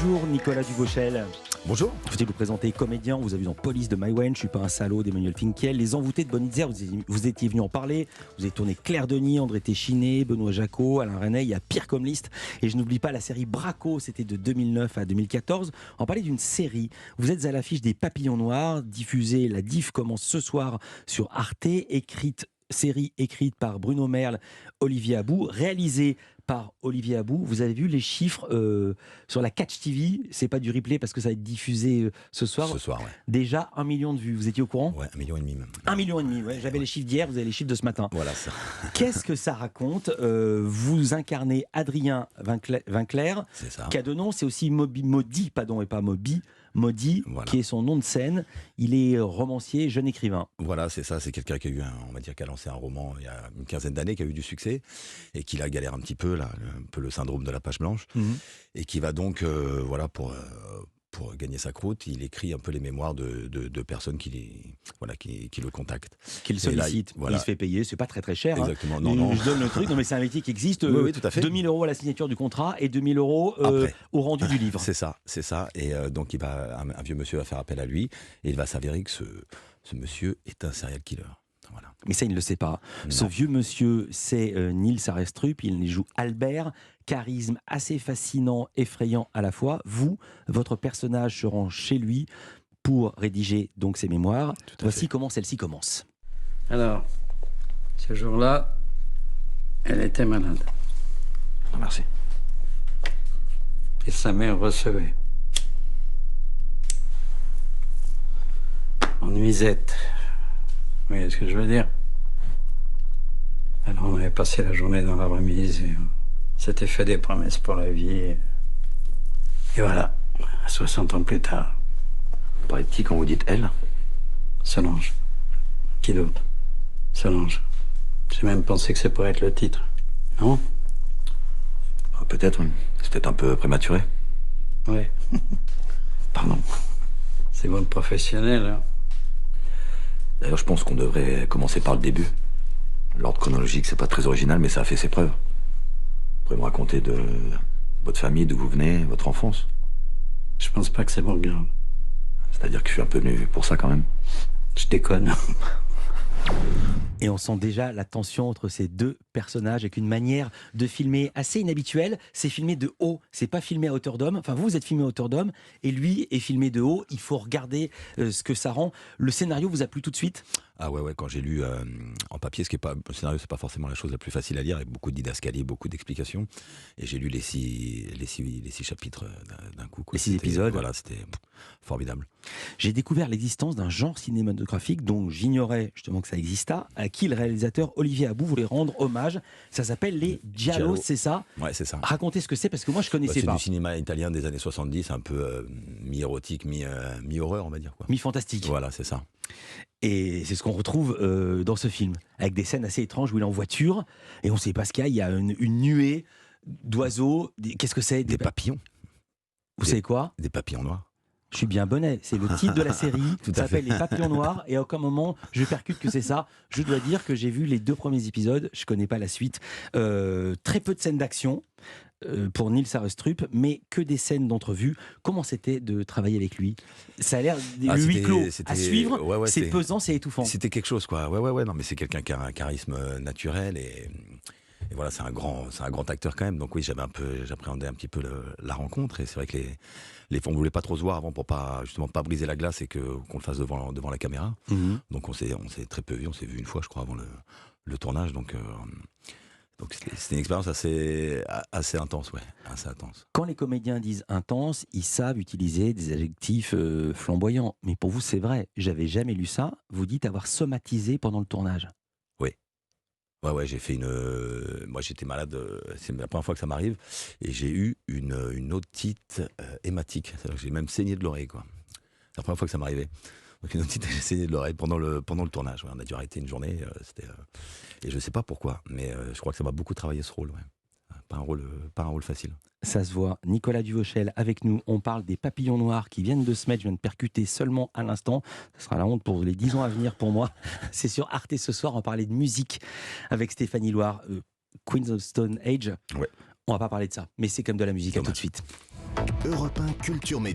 Bonjour Nicolas Duvauchel. Bonjour. Je vais vous présenter comédien, vous avez vu dans Police de Maïwenn, Je suis pas un salaud d'Emmanuel Finkiel, Les Envoûtés de Bonitzer, vous étiez venu en parler, vous avez tourné Claire Denis, André Téchiné, Benoît Jacot, Alain Resnais, il y a pire comme liste. Et je n'oublie pas la série Braco, c'était de 2009 à 2014. On parlait d'une série, vous êtes à l'affiche des Papillons Noirs, diffusée, la diff commence ce soir sur Arte, série écrite par Bruno Merle, Olivier Abou, réalisée par Olivier Abou. Vous avez vu les chiffres sur la Catch TV, c'est pas du replay parce que ça va être diffusé ce soir. Ce soir, ouais. Déjà 1 million de vues, vous étiez au courant? Ouais, 1,5 million même. 1,5 million, ouais. J'avais les chiffres d'hier, vous avez les chiffres de ce matin. Voilà ça. Qu'est-ce que ça raconte? Vous incarnez Adrien Vinclair, C'est ça. qui a deux noms, c'est aussi Maudit, pardon, et pas Moby. Maudit, Voilà. qui est son nom de scène. Il est romancier, jeune écrivain. Voilà, c'est ça. C'est quelqu'un qui a eu, on va dire, qui a lancé un roman il y a une quinzaine d'années, qui a eu du succès et qui la galère un petit peu, là, un peu le syndrome de la page blanche, et qui va donc, voilà, pour gagner sa croûte, il écrit un peu les mémoires de personnes qui le contactent. Qu'il sollicite, voilà. Il se fait payer, c'est pas très très cher. Exactement, hein. non. Je donne le truc, non mais c'est un métier qui existe. Oui, tout à fait. 2 000 € à la signature du contrat et 2 000 € au rendu du livre. C'est ça. Et donc un vieux monsieur va faire appel à lui et il va s'avérer que ce monsieur est un serial killer. Voilà. Mais ça, il ne le sait pas. Non. Ce vieux monsieur, c'est Nils Arestrup. Il joue Albert. Charisme assez fascinant, effrayant à la fois. Vous, votre personnage se rend chez lui pour rédiger donc ses mémoires. Voici comment celle-ci commence. Alors, ce jour-là, elle était malade. Ah, merci. Et sa mère recevait. En nuisette. Vous voyez ce que je veux dire? Alors on avait passé la journée dans la remise et on s'était fait des promesses pour la vie. Et voilà, 60 ans plus tard. Vous parlez petit quand vous dites elle? Solange. Qui d'autre? Solange. J'ai même pensé que ça pourrait être le titre. Non? Peut-être, oui. C'est peut-être un peu prématuré. Ouais. Pardon. C'est bon le professionnel, hein. D'ailleurs, je pense qu'on devrait commencer par le début. L'ordre chronologique, c'est pas très original, mais ça a fait ses preuves. Vous pouvez me raconter de votre famille, d'où vous venez, votre enfance? Je pense pas que c'est bon, regarde. C'est-à-dire que je suis un peu venu pour ça quand même. Je déconne. Et on sent déjà la tension entre ces deux personnages avec une manière de filmer assez inhabituelle. C'est filmé de haut, c'est pas filmé à hauteur d'homme. Enfin, vous êtes filmé à hauteur d'homme et lui est filmé de haut. Il faut regarder ce que ça rend. Le scénario vous a plu tout de suite? Ah ouais, quand j'ai lu en papier, le scénario, c'est pas forcément la chose la plus facile à lire, avec beaucoup de didascalies, beaucoup d'explications. Et j'ai lu les six chapitres d'un coup. Les 6 épisodes. Voilà, c'était formidable. J'ai découvert l'existence d'un genre cinématographique dont j'ignorais justement que ça exista, à qui le réalisateur Olivier Abou voulait rendre hommage. Ça s'appelle les Giallo, c'est ça? Ouais, c'est ça. Racontez ce que c'est, parce que moi je connaissais C'est pas. du cinéma italien des années 70, un peu mi-érotique, mi-horreur, on va dire, quoi. Mi-fantastique. Voilà, c'est ça. Et c'est ce qu'on retrouve dans ce film, avec des scènes assez étranges où il est en voiture, et on ne sait pas ce qu'il y a, il y a une nuée d'oiseaux. Qu'est-ce que c'est? Des papillons. Vous savez quoi? Des papillons noirs. Je suis bien bonnet, c'est le titre de la série, Tout ça à fait. s'appelle Les Papillons Noirs, et à aucun moment je percute que c'est ça. Je dois dire que j'ai vu les 2 premiers épisodes, je ne connais pas la suite. Très peu de scènes d'action pour Nils Arestrup, mais que des scènes d'entrevue. Comment c'était de travailler avec lui? Ça a l'air le huis clos à suivre, ouais, c'est pesant, c'est étouffant. C'était quelque chose, quoi. Ouais, non, mais c'est quelqu'un qui a un charisme naturel et voilà, c'est un grand acteur quand même. Donc oui, j'appréhendais un petit peu la rencontre, et c'est vrai que on voulait pas trop se voir avant pour justement pas briser la glace et qu'on le fasse devant la caméra. Donc on s'est très peu vu, on s'est vu une fois, je crois, avant le tournage. Donc c'était une expérience assez intense, ouais, assez intense. Quand les comédiens disent intense, ils savent utiliser des adjectifs flamboyants. Mais pour vous, c'est vrai, j'avais jamais lu ça. Vous dites avoir somatisé pendant le tournage. Ouais, j'ai fait moi, j'étais malade, c'est la première fois que ça m'arrive, et j'ai eu une otite hématique. C'est-à-dire que j'ai même saigné de l'oreille, quoi. C'est la première fois que ça m'arrivait. Donc une otite, j'ai saigné de l'oreille pendant le tournage. Ouais, on a dû arrêter une journée, et je sais pas pourquoi, mais je crois que ça m'a beaucoup travaillé ce rôle. Ouais. Pas un rôle facile. Ça se voit. Nicolas Duvauchel avec nous. On parle des Papillons Noirs qui viennent de se mettre. Je viens de percuter seulement à l'instant. Ce sera la honte pour les 10 ans à venir pour moi. C'est sur Arte ce soir. On va parler de musique avec Stéphanie Loire. Queens of Stone Age. Ouais. On va pas parler de ça. Mais c'est comme de la musique. À tout de suite. Europe 1 Culture Média.